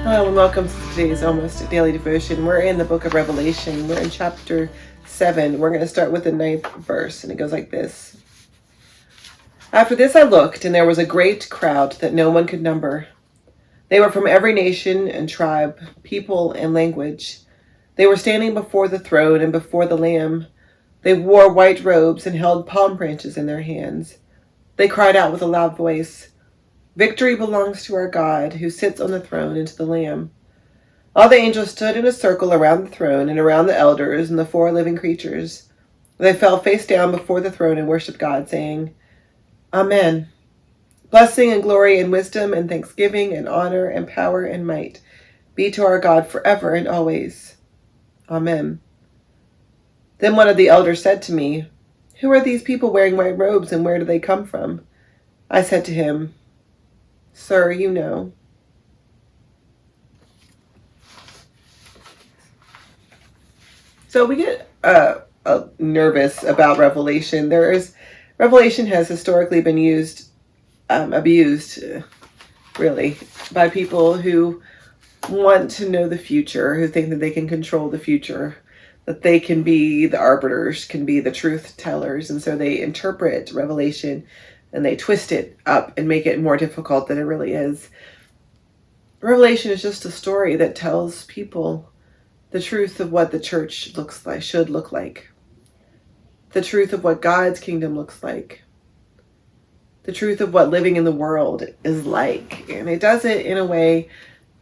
Hello and welcome to today's Almost Daily Devotion. We're in the book of Revelation. We're in chapter 7. We're going to start with the 9th verse, and it goes like this. After this I looked, and there was a great crowd that no one could number. They were from every nation and tribe, people and language. They were standing before the throne and before the Lamb. They wore white robes and held palm branches in their hands. They cried out with a loud voice, "Victory belongs to our God, who sits on the throne, and to the Lamb." All the angels stood in a circle around the throne and around the elders and the 4 living creatures. They fell face down before the throne and worshiped God, saying, Amen. Blessing and glory and wisdom and thanksgiving and honor and power and might be to our God forever and always. Amen. Then one of the elders said to me, "Who are these people wearing white robes, and where do they come from?" I said to him, "Sir, you know." So we get nervous about Revelation. Revelation has historically been abused, really, by people who want to know the future, who think that they can control the future, that they can be the arbiters, can be the truth tellers, and so they interpret Revelation and they twist it up and make it more difficult than it really is. Revelation is just a story that tells people the truth of what the church should look like. The truth of what God's kingdom looks like. The truth of what living in the world is like. And it does it in a way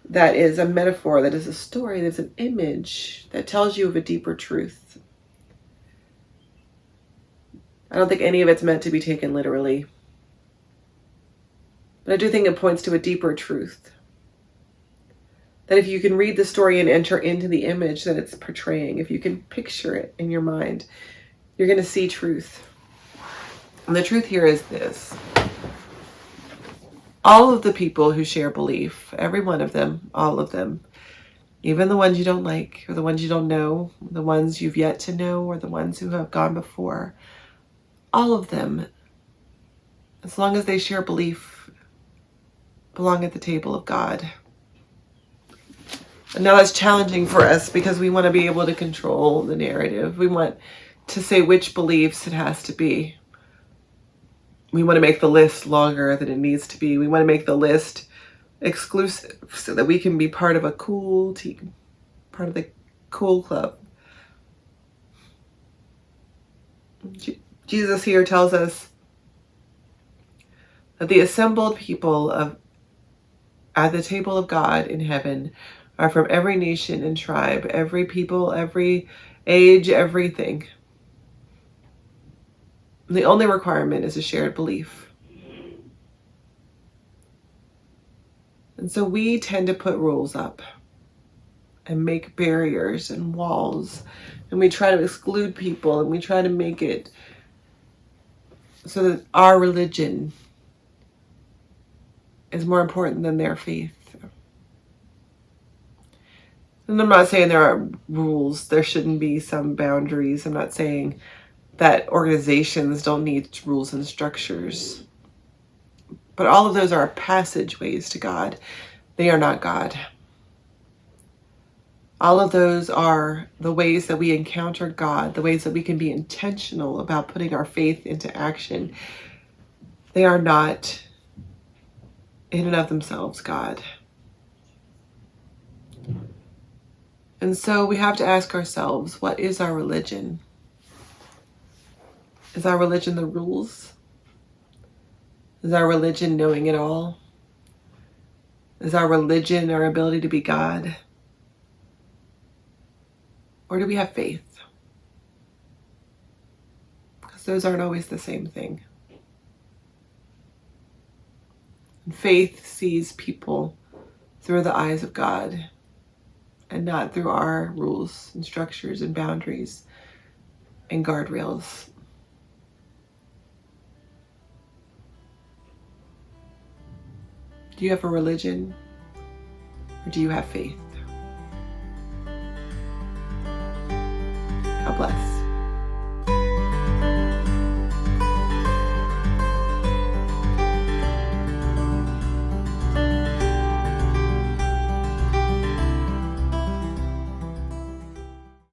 that is a metaphor, that is a story, that is an image that tells you of a deeper truth. I don't think any of it's meant to be taken literally. But I do think it points to a deeper truth. That if you can read the story and enter into the image that it's portraying, if you can picture it in your mind, you're going to see truth. And the truth here is this. All of the people who share belief, every one of them, all of them, even the ones you don't like, or the ones you don't know, the ones you've yet to know, or the ones who have gone before, all of them, as long as they share belief, belong at the table of God. And now that's challenging for us because we want to be able to control the narrative. We want to say which beliefs it has to be. We want to make the list longer than it needs to be. We want to make the list exclusive so that we can be part of a cool team, part of the cool club. Jesus here tells us that the assembled people at the table of God in heaven are from every nation and tribe, every people, every age, everything. The only requirement is a shared belief. And so we tend to put rules up and make barriers and walls, and we try to exclude people, and we try to make it so that our religion is more important than their faith. And I'm not saying there aren't rules. There shouldn't be some boundaries. I'm not saying that organizations don't need rules and structures. But all of those are passageways to God. They are not God. All of those are the ways that we encounter God, the ways that we can be intentional about putting our faith into action. They are not, in and of themselves, God. And so we have to ask ourselves, what is our religion? Is our religion the rules? Is our religion knowing it all? Is our religion our ability to be God? Or do we have faith? Because those aren't always the same thing. And faith sees people through the eyes of God and not through our rules and structures and boundaries and guardrails. Do you have a religion, or do you have faith? God bless.